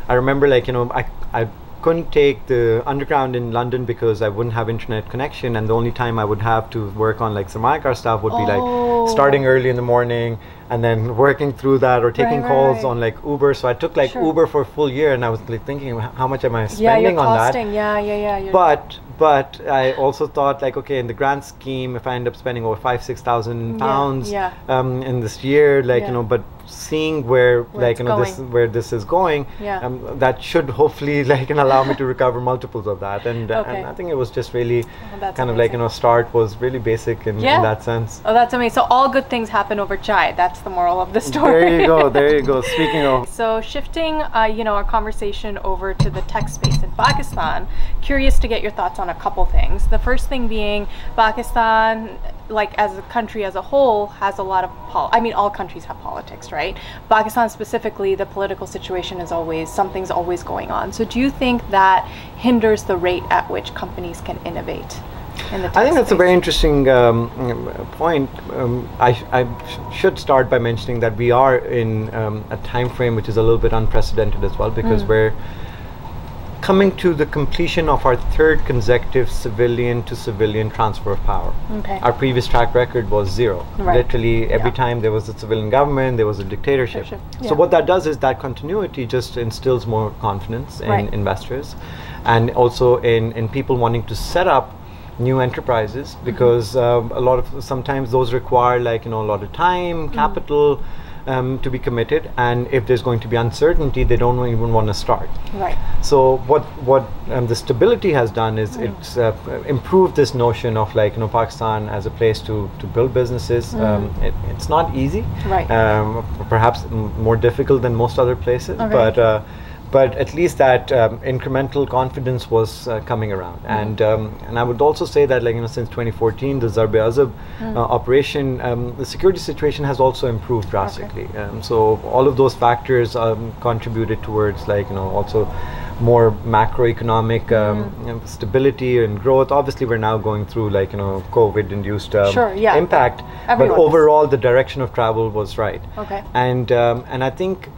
I remember, like, I couldn't take the underground in London because I wouldn't have internet connection, and the only time I would have to work on like Sarmayacar stuff would be like starting early in the morning and then working through that, or taking calls on like Uber. So I took like Uber for a full year, and I was like thinking, how much am I spending on that? But I also thought, like, okay, in the grand scheme, if I end up spending over £5,000-6,000 in this year, like, but seeing where like, where this is going, that should hopefully like allow me to recover multiples of that. And I think it was just really kind of like, start was really basic in that sense. Oh, that's amazing. So all good things happen over chai. That's the moral of the story. There you go. There you go. Speaking of. So shifting, our conversation over to the tech space in Pakistan, curious to get your thoughts on a couple things. The first thing being, Pakistan, like as a country as a whole, has a lot of all countries have politics, right? Pakistan specifically, the political situation is something's always going on. So do you think that hinders the rate at which companies can innovate in the tech I think that's space? a very interesting point. I should start by mentioning that we are in a time frame which is a little bit unprecedented as well, because we're coming to the completion of our third consecutive civilian to civilian transfer of power. Our previous track record was zero. Literally every time there was a civilian government, there was a dictatorship. So what that does is that continuity just instills more confidence in investors, and also in people wanting to set up new enterprises, because sometimes those require like a lot of time, capital, to be committed, and if there's going to be uncertainty, they don't even want to start. So what the stability has done is it's improved this notion of like Pakistan as a place to build businesses. It's not easy, perhaps more difficult than most other places, but at least that incremental confidence was coming around. And I would also say that, like, since 2014, the Zarb-e-Azab operation, the security situation has also improved drastically. So all of those factors contributed towards, like, also more macroeconomic stability and growth. Obviously, we're now going through like COVID-induced impact, but overall the direction of travel was right. And I think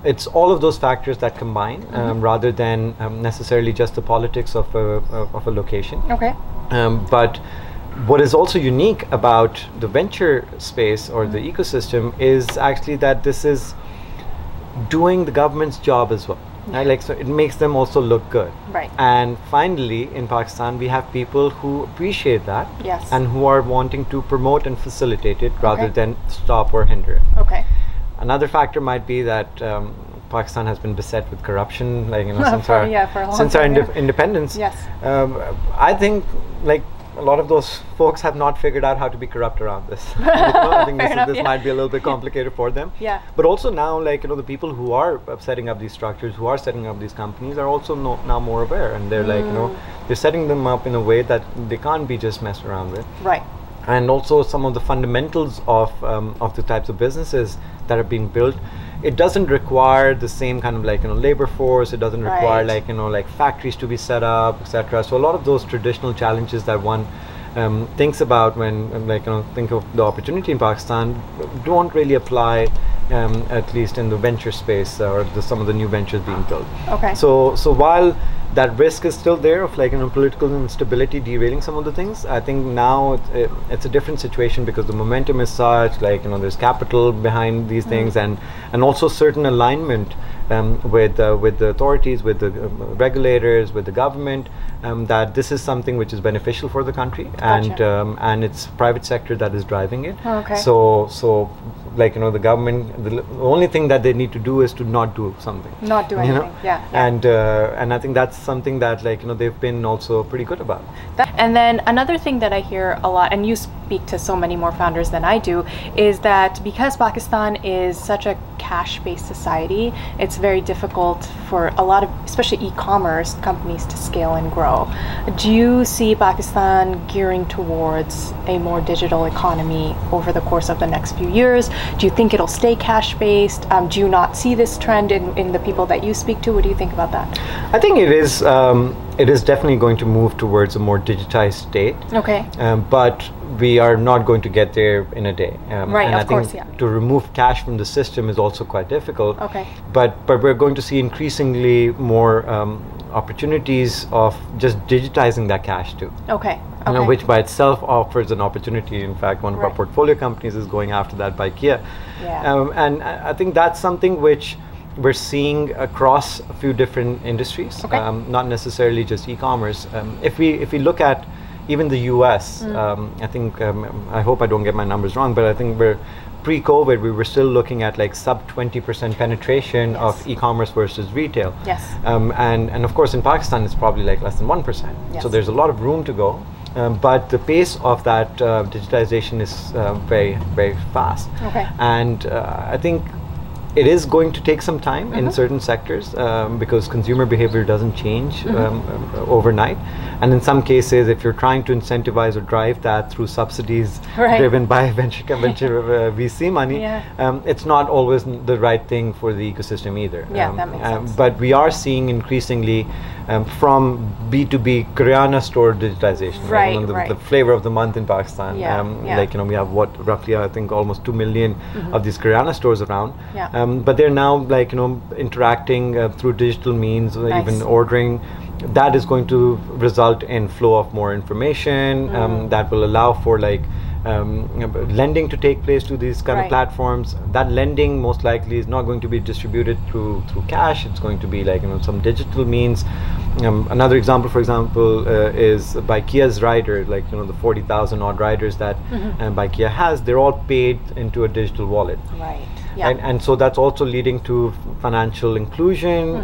it's all of those factors that combine, rather than necessarily just the politics of a location. But what is also unique about the venture space or the ecosystem is actually that this is doing the government's job as well. So it makes them also look good. And finally, in Pakistan, we have people who appreciate that, and who are wanting to promote and facilitate it rather than stop or hinder it. Another factor might be that Pakistan has been beset with corruption, like since our independence. I think like a lot of those folks have not figured out how to be corrupt around this. I think this might be a little bit complicated for them. But also now, like the people who are setting up these structures, who are setting up these companies, are also now more aware, and they're like they're setting them up in a way that they can't be just messed around with. And also some of the fundamentals of the types of businesses that are being built, it doesn't require the same kind of like labor force. It doesn't require like like factories to be set up, etc. So a lot of those traditional challenges that one thinks about when think of the opportunity in Pakistan don't really apply, at least in the venture space or some of the new ventures being built. So while that risk is still there of like political instability derailing some of the things, I think now it's a different situation, because the momentum is such, like there's capital behind these things, and also certain alignment with the authorities, with the regulators, with the government, that this is something which is beneficial for the country, and it's private sector that is driving it. So like the government, the only thing that they need to do is to not do something, and I think that's something that like they've been also pretty good about. And then another thing that I hear a lot, and you speak to so many more founders than I do, is that because Pakistan is such a cash-based society, it's it's very difficult for a lot of, especially e-commerce companies, to scale and grow. Do you see Pakistan gearing towards a more digital economy over the course of the next few years? Do you think it'll stay cash-based? Do you not see this trend in the people that you speak to? What do you think about that? I think it is definitely going to move towards a more digitized state. Okay. But we are not going to get there in a day. Right, and of I course, think yeah. to remove cash from the system is also quite difficult. Okay. But we're going to see increasingly more opportunities of just digitizing that cash too. Okay. You know, Okay. which by itself offers an opportunity. In fact, one of our Right. portfolio companies is going after that, Bykea. Yeah. And I think that's something which we're seeing across a few different industries, Okay. not necessarily just e-commerce. If we look at even the US, I think, I hope I don't get my numbers wrong, but I think pre-COVID, we were still looking at like sub 20% penetration Yes. of e-commerce versus retail. Yes. And of course in Pakistan it's probably like less than 1%. Yes. So there's a lot of room to go. But the pace of that digitization is very, very fast. Okay. And I think it is going to take some time in certain sectors because consumer behavior doesn't change overnight. And in some cases, if you're trying to incentivize or drive that through subsidies Right. driven by venture VC money, Yeah. it's not always the right thing for the ecosystem either. Yeah, that makes sense. But we are seeing increasingly from B2B Kiryana store digitization. Right, You know, right. the flavor of the month in Pakistan. Yeah, yeah. Like, you know, we have roughly, I think, almost 2 million of these Kiryana stores around. Yeah. But they're now, like, you know, interacting through digital means, Nice. even ordering. That is going to result in flow of more information that will allow for like lending to take place to these kind Right. of platforms. That lending most likely is not going to be distributed through cash. It's going to be like, you know, some digital means. Another example, for example, is Bykea's rider, like, you know, the 40,000 odd riders that Bykea has. They're all paid into a digital wallet. Right. Yeah. And so that's also leading to financial inclusion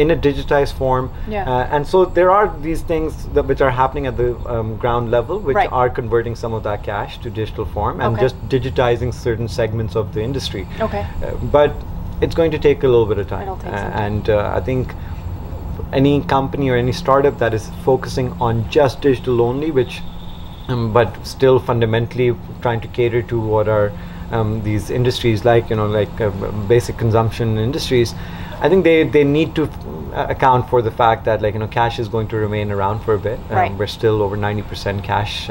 in a digitized form. Yeah. And so there are these things which are happening at the ground level, which Right. are converting some of that cash to digital form and Okay. just digitizing certain segments of the industry. Okay. But it's going to take a little bit of time. It'll take some time. And I think any company or any startup that is focusing on just digital only, which but still fundamentally trying to cater to what are these industries like, you know, like basic consumption industries, I think they need to account for the fact that, like, you know, cash is going to remain around for a bit. Right. We're still over 90% cash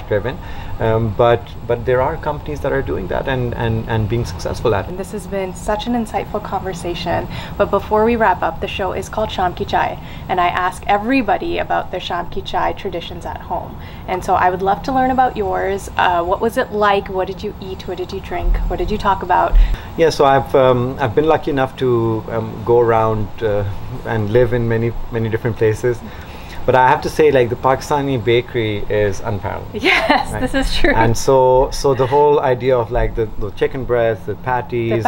driven, but there are companies that are doing that and being successful at it. This has been such an insightful conversation, but before we wrap up, the show is called Shaam Ki Chai, and I ask everybody about their Shaam Ki Chai traditions at home. And so I would love to learn about yours. What was it like? What did you eat? What did you drink? What did you talk about? Yeah, so I've been lucky enough to go around and live in many different places. But I have to say, like, the Pakistani bakery is unparalleled. Yes, right? this is true. And so the whole idea of like the chicken breasts, the patties,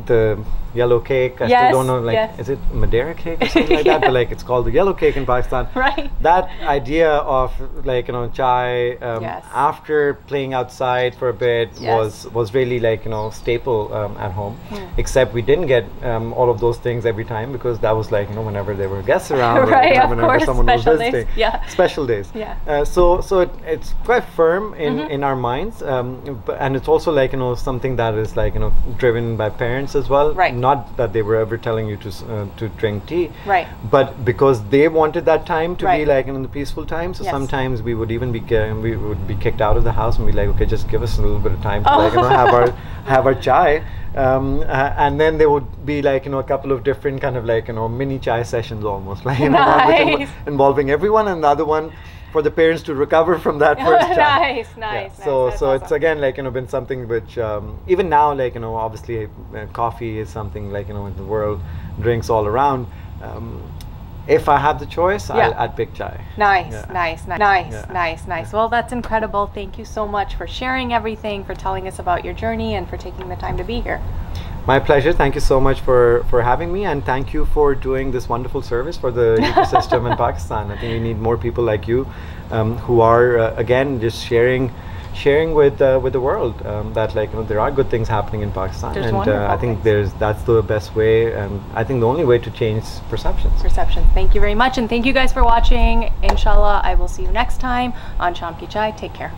the yellow cake. I Yes, still don't know, like, yes. is it Madeira cake or something like that? But like, it's called the yellow cake in Pakistan. Right. That idea of, like, you know, chai Yes. after playing outside for a bit Yes. was really, like, you know, staple at home. Except we didn't get all of those things every time, because that was, like, you know, whenever there were guests around, Right, or of whenever course, someone was special days, visiting. yeah. Special days. Yeah. So it's quite firm in our minds, and it's also, like, you know, something that is, like, you know, driven by parents as well. Right. Not that they were ever telling you to drink tea. Right. But because they wanted that time to be, Right. like, in the peaceful time. So Yes. sometimes we would even be we would be kicked out of the house and be like, okay, just give us a little bit of time to, Oh. like, you know, have our chai. And then there would be, like, you know, a couple of different kind of, like, you know, mini chai sessions almost, like, you know, one which Nice. involving everyone, and the other one for the parents to recover from that first chai. Nice, Yeah. nice. So That's it's awesome. again, like, you know, been something which even now, like, you know, obviously coffee is something, like, you know, in the world drinks all around. If I have the choice, Yeah. I'd pick chai. Nice, Yeah. nice, nice, Yeah. nice. Well, that's incredible. Thank you so much for sharing everything, for telling us about your journey, and for taking the time to be here. My pleasure. Thank you so much for having me, and thank you for doing this wonderful service for the ecosystem in Pakistan. I think we need more people like you who are again just sharing sharing with the world that, like, there are good things happening in Pakistan, There's and wonderful I think things. that's the best way, and I think the only way to change perceptions. Thank you very much, and thank you guys for watching. Inshallah, I will see you next time on Shaam Ki Chai. Take care.